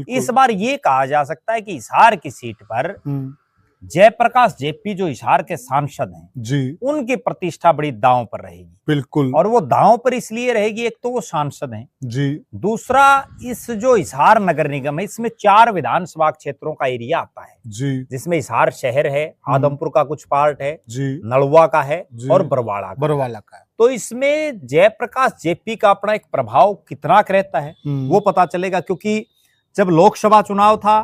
इस बार ये कहा जा सकता है कि हिसार की सीट पर जयप्रकाश जेपी जो हिसार के सांसद हैं जी, उनकी प्रतिष्ठा बड़ी दांव पर रहेगी। बिल्कुल। और वो दांव पर इसलिए रहेगी, एक तो वो सांसद हैं जी, दूसरा इस जो हिसार नगर निगम है इसमें 4 विधानसभा क्षेत्रों का एरिया आता है जी, जिसमें हिसार शहर है, आदमपुर का कुछ पार्ट है, जी, नलवा का है जी, और बरवाड़ा का है। तो इसमें जयप्रकाश जेपी का अपना एक प्रभाव कितना रहता है वो पता चलेगा, क्योंकि जब लोकसभा चुनाव था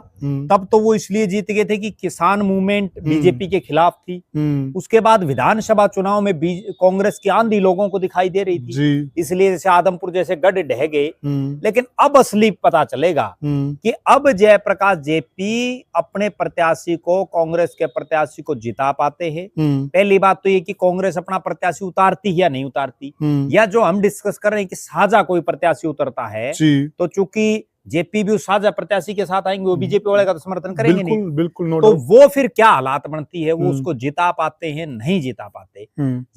तब तो वो इसलिए जीत गए थे कि किसान मूवमेंट बीजेपी के खिलाफ थी। उसके बाद विधानसभा चुनाव में कांग्रेस की आंधी लोगों को दिखाई दे रही थी, इसलिए जैसे आदमपुर जैसे गढ़ ढह गए। लेकिन अब असली पता चलेगा कि अब जयप्रकाश जेपी अपने प्रत्याशी को, कांग्रेस के प्रत्याशी को जिता पाते हैं। पहली बात तो ये कि कांग्रेस अपना प्रत्याशी उतारती या नहीं उतारती, या जो हम डिस्कस कर रहे हैं कि साझा कोई प्रत्याशी उतरता है तो चूंकि जेपी भी उस साझा प्रत्याशी के साथ आएंगे, वो बीजेपी वाले का तो समर्थन करेंगे नहीं, बिल्कुल तो वो फिर क्या हालात बनती है, वो उसको जिता पाते हैं नहीं जिता पाते,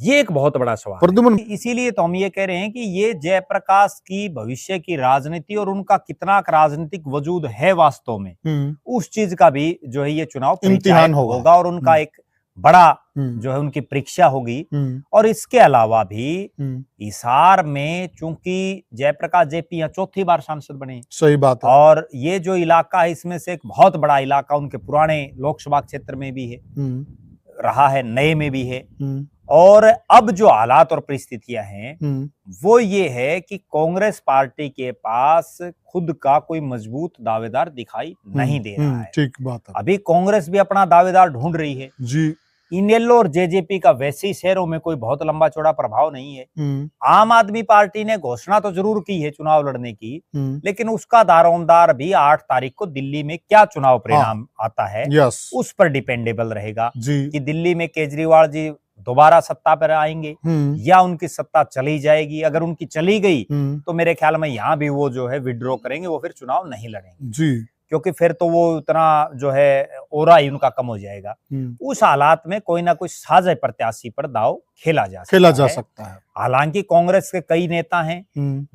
ये एक बहुत बड़ा सवाल है। इसीलिए तो हम ये कह रहे हैं कि ये जयप्रकाश की भविष्य की राजनीति और उनका कितना राजनीतिक वजूद है वास्तव में, उस चीज का भी जो है ये चुनाव इम्तिहान होगा और उनका एक बड़ा जो है उनकी परीक्षा होगी। और इसके अलावा भी हिसार में चूंकि जयप्रकाश जेपी यहाँ 4थी बार सांसद बने, सही बात है, और ये जो इलाका है इसमें से एक बहुत बड़ा इलाका उनके पुराने लोकसभा क्षेत्र में भी है, रहा है, नए में भी है। और अब जो हालात और परिस्थितियां हैं वो ये है कि कांग्रेस पार्टी के पास खुद का कोई मजबूत दावेदार दिखाई नहीं दे रहा है। ठीक बात है। अभी कांग्रेस भी अपना दावेदार ढूंढ रही है जी। इनेलो और जेजेपी का वैसे ही शहरों में कोई बहुत लंबा चौड़ा प्रभाव नहीं है। आम आदमी पार्टी ने घोषणा तो जरूर की है चुनाव लड़ने की, लेकिन उसका दारोमदार भी 8 तारीख को दिल्ली में क्या चुनाव परिणाम आता है उस पर डिपेंडेबल रहेगा कि दिल्ली में केजरीवाल जी दोबारा सत्ता पर आएंगे या उनकी सत्ता चली जाएगी। अगर उनकी चली गई तो मेरे ख्याल में यहाँ भी वो जो है विड्रॉ करेंगे, वो फिर चुनाव नहीं लड़ेंगे जी, क्योंकि फिर तो वो उतना जो है ओरा ही उनका कम हो जाएगा। उस हालात में कोई ना कोई साझा प्रत्याशी पर दाव खेला जा सकता है। हालांकि कांग्रेस के कई नेता हैं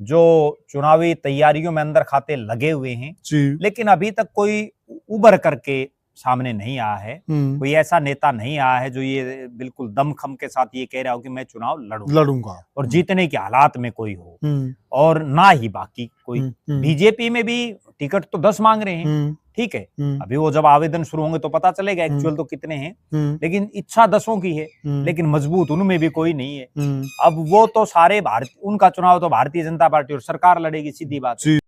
जो चुनावी तैयारियों में अंदर खाते लगे हुए हैं, लेकिन अभी तक कोई उभर करके सामने नहीं आया है, कोई ऐसा नेता नहीं आया है जो ये बिल्कुल दमखम के साथ ये कह रहा हो कि मैं चुनाव लड़ूंगा और जीतने के हालात में कोई हो। और ना ही बाकी कोई, बीजेपी में भी टिकट तो 10 मांग रहे हैं, ठीक है, अभी वो जब आवेदन शुरू होंगे तो पता चलेगा एक्चुअल तो कितने हैं, लेकिन इच्छा 10 की है, लेकिन मजबूत उनमें भी कोई नहीं है। अब वो तो सारे उनका चुनाव तो भारतीय जनता पार्टी और सरकार लड़ेगी, सीधी बात।